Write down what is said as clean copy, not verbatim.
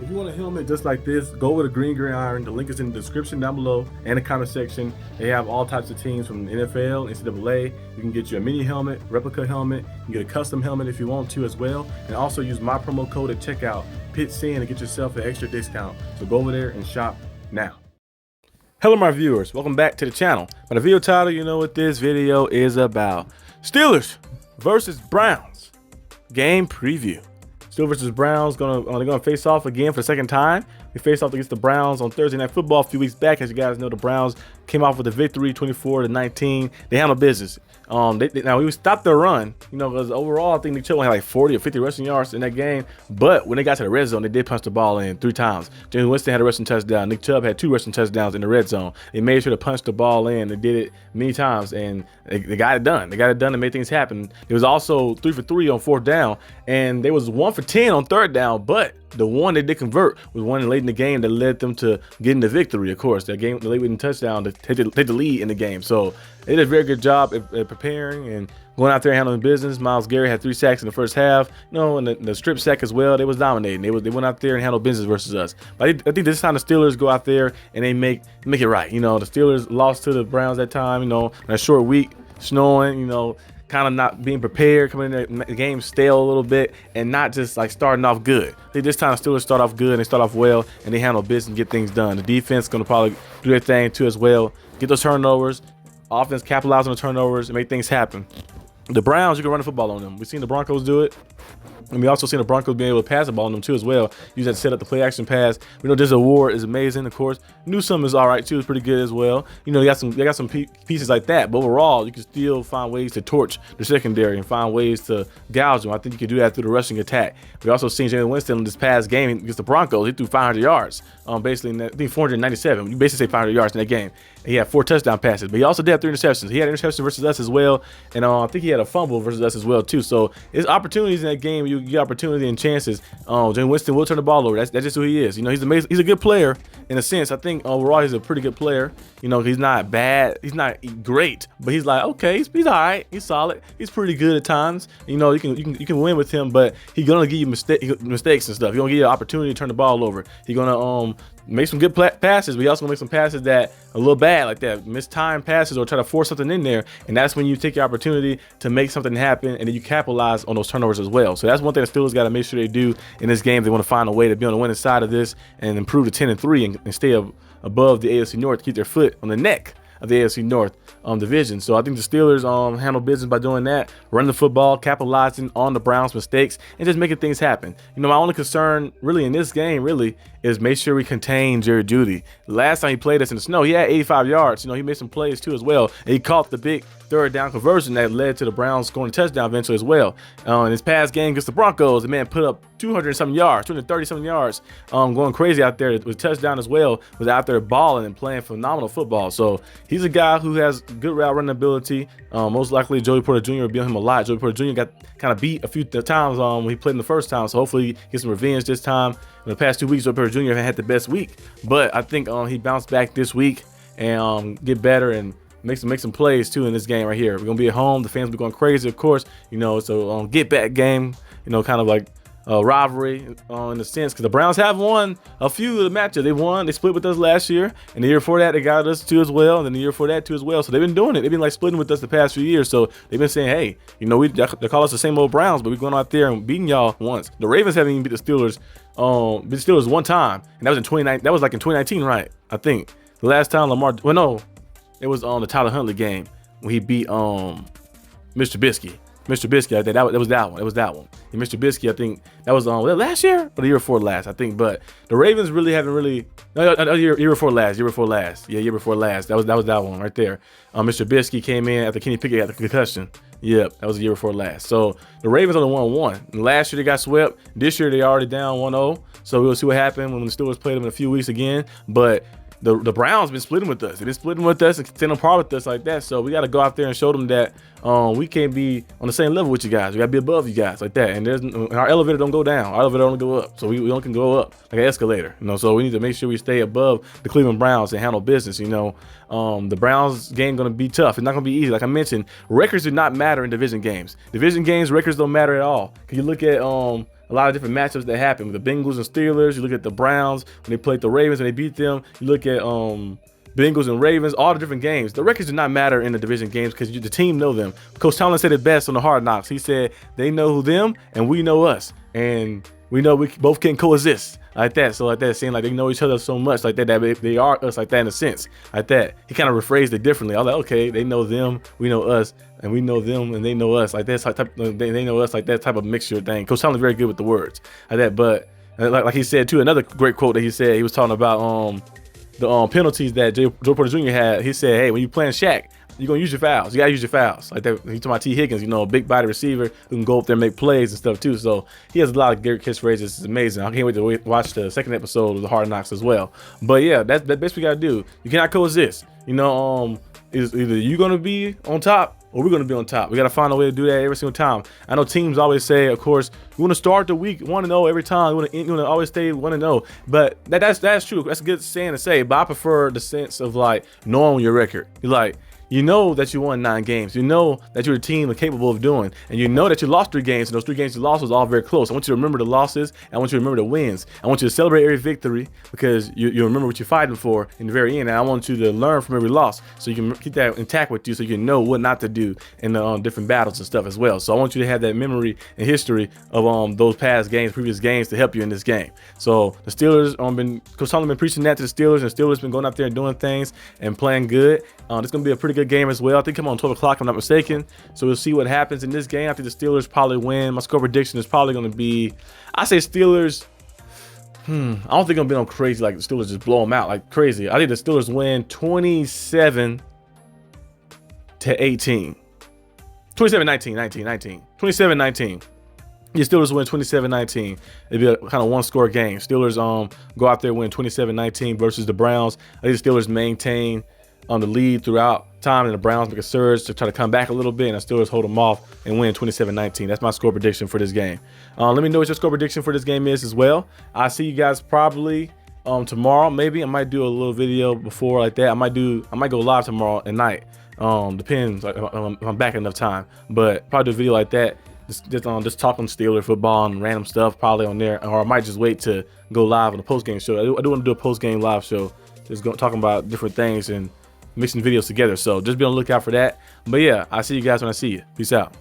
If you want a helmet just like this, go with a green iron. The link is in the description down below and the comment section. They have all types of teams from the NFL, NCAA. You can get you a mini helmet, replica helmet. You can get a custom helmet if you want to as well. And also use my promo code at checkout, PITSIN, to get yourself an extra discount. So go over there and shop now. Hello my viewers, welcome back to the channel. By the video title, you know what this video is about. Steelers versus Browns game preview. Steelers versus Browns they're gonna face off again for the second time. They faced off against the Browns on Thursday Night Football a few weeks back. As you guys know, the Browns came off with a victory, 24-19. They handled business. Now we stopped their run, because overall I think Nick Chubb had like 40 or 50 rushing yards in that game. But when they got to the red zone, they did punch the ball in 3 times. James Winston had a rushing touchdown. Nick Chubb had 2 rushing touchdowns in the red zone. They made sure to punch the ball in. They did it many times, and they got it done. They got it done and made things happen. It was also 3 for 3 on 4th down, and they was 1 for 10 on 3rd down. But the one they did convert was one late in the game that led them to getting the victory. Of course, the late winning touchdown to take the lead in the game. So they did a very good job at preparing and going out there and handling business. Myles Garrett had 3 sacks in the first half, and the strip sack as well. They was dominating. They went out there and handled business versus us. But I think this time the Steelers go out there and they make it right. The Steelers lost to the Browns that time. In a short week, snowing. Kind of not being prepared, coming in the game stale a little bit, and not just like starting off good. This time the Steelers start off good, and they start off well, and they handle business and get things done. The defense going to probably do their thing too as well. Get those turnovers. Offense capitalize on the turnovers and make things happen. The Browns, you can run the football on them. We've seen the Broncos do it. And we also seen the Broncos being able to pass the ball on them too as well. Use that to set up the play action pass. We know Denzel Ward is amazing, of course. Newsome is all right too. It's pretty good as well. They got some pieces like that. But overall, you can still find ways to torch the secondary and find ways to gouge them. I think you can do that through the rushing attack. We also seen James Winston in this past game against the Broncos. He threw 500 yards. Basically, I think 497. You basically say 500 yards in that game. He had 4 touchdown passes, but he also did have 3 interceptions. He had an interception versus us as well, and I think he had a fumble versus us as well too. So there's opportunities in that game. You get opportunity and chances. James Winston will turn the ball over. That's just who he is. He's amazing. He's a good player in a sense. I think overall he's a pretty good player. He's not bad. He's not great, but he's like okay. He's all right. He's solid. He's pretty good at times. You can win with him, but he's gonna give you mistakes and stuff. He's gonna give you an opportunity to turn the ball over. He's gonna make some good passes, but he also gonna make some passes that a little bad, like that mistimed passes, or try to force something in there. And that's when you take your opportunity to make something happen, and then you capitalize on those turnovers as well. So that's one thing the Steelers got to make sure they do in this game. They want to find a way to be on the winning side of this and improve to 10-3 and stay above the AFC North, to keep their foot on the neck of the AFC North division. So I think the Steelers handle business by doing that, running the football, capitalizing on the Browns' mistakes, and just making things happen. My only concern really in this game is make sure we contain Jerry Jeudy. Last time he played us in the snow, he had 85 yards. He made some plays too as well. And he caught the big 3rd down conversion that led to the Browns scoring a touchdown eventually as well. In his past game against the Broncos, the man put up 200-something yards, 230-something yards, going crazy out there with a touchdown as well. Was out there balling and playing phenomenal football. So he's a guy who has good route running ability. Most likely Joey Porter Jr. will be on him a lot. Joey Porter Jr. got kind of beat a few times when he played in the first time. So hopefully he gets some revenge this time. In the past 2 weeks, Joey Porter Jr. had the best week, but I think he bounced back this week and get better and make some plays too in this game right here. We're gonna be at home. The fans will be going crazy, of course. So get back game. Kind of like rivalry in a sense, because the Browns have won a few of the matches. They split with us last year, and the year before that they got us too as well, and then the year before that too as well. So they've been doing it. They've been like splitting with us the past few years. So they've been saying, hey, they call us the same old Browns, but we're going out there and beating y'all once. The Ravens haven't even beat the Steelers. Beat the Steelers one time, and that was in 2019. That was like in 2019, right? I think the last time Lamar. Well, no, it was on the Tyler Huntley game when he beat Mr. Trubisky. Mr. Trubisky, I think that was that one. It was that one. And Mr. Trubisky, I think that was last year or the year before last, I think. But the Ravens really haven't year before last. Yeah, year before last. That was that one right there. Mr. Trubisky came in after Kenny Pickett had the concussion. Yep, that was the year before last. So the Ravens only won 1. Last year they got swept. This year they already down 1-0. So we'll see what happens when the Steelers play them in a few weeks again. But the Browns been splitting with us. They've been splitting with us and staying apart with us like that. So we got to go out there and show them that we can't be on the same level with you guys. We got to be above you guys like that. And our elevator don't go down. Our elevator only go up. So we only can go up like an escalator. So we need to make sure we stay above the Cleveland Browns and handle business. The Browns game going to be tough. It's not going to be easy. Like I mentioned, records do not matter in division games. Division games, records don't matter at all. Can you look at a lot of different matchups that happen with the Bengals and Steelers. You look at the Browns when they played the Ravens and they beat them. You look at Bengals and Ravens, all the different games. The records do not matter in the division games because the team know them. Coach Tomlin said it best on the Hard Knocks. He said they know who them and we know us, and we know we both can coexist like that. So like that, saying like they know each other so much like that, that they are us like that in a sense like that. He kind of rephrased it differently. I was like, okay, they know them, we know us, and we know them and they know us like that type. They know us like that type of mixture thing. Coach Tomlin's very good with the words like that. But like he said too, another great quote that he said, he was talking about the penalties that Joe Porter Jr. had. He said, hey, when you playing Shaq, you're gonna use your fouls. You gotta use your fouls. Like that. He's talking about T. Higgins, a big body receiver who can go up there and make plays and stuff too. So he has a lot of great catchphrases. It's amazing. I can't wait to watch the second episode of the Hard Knocks as well. But yeah, that's best we gotta do. You cannot coexist. Is either you gonna be on top or we're gonna be on top. We gotta find a way to do that every single time. I know teams always say, of course, you want to start the week 1-0 every time. You want to always stay 1-0. But that's true. That's a good saying to say. But I prefer the sense of like knowing your record. You're like, you know that you won 9 games. You know that you're a team that's capable of doing. And you know that you lost 3 games. And those 3 games you lost was all very close. I want you to remember the losses. I want you to remember the wins. I want you to celebrate every victory because you remember what you're fighting for in the very end. And I want you to learn from every loss so you can keep that intact with you so you can know what not to do in the different battles and stuff as well. So I want you to have that memory and history of those past games, previous games to help you in this game. So the Steelers, Coach Tomlin been preaching that to the Steelers, and the Steelers been going out there and doing things and playing good. It's going to be a pretty good game as well. I think come on 12 o'clock, if I'm not mistaken. So we'll see what happens in this game. I think the Steelers probably win. My score prediction is probably going to be, I say Steelers. I don't think I'm going to be on crazy like the Steelers just blow them out like crazy. I think the Steelers win 27-18. 27-19. 27-19. Yeah, Steelers win 27-19. It'd be a kind of one-score game. Steelers go out there, win 27-19 versus the Browns. I think the Steelers maintain the lead throughout time, and the Browns make a surge to try to come back a little bit, and the Steelers hold them off and win 27-19. That's my score prediction for this game. Let me know what your score prediction for this game is as well. I'll see you guys probably tomorrow. Maybe I might do a little video before like that. I might go live tomorrow at night. Depends if I'm back enough time, but probably do a video like that. Just talking Steeler football and random stuff probably on there, or I might just wait to go live on a post game show. I do want to do a post game live show, just talking about different things and mixing videos together. So just be on the lookout for that. But yeah, I'll see you guys when I see you. Peace out.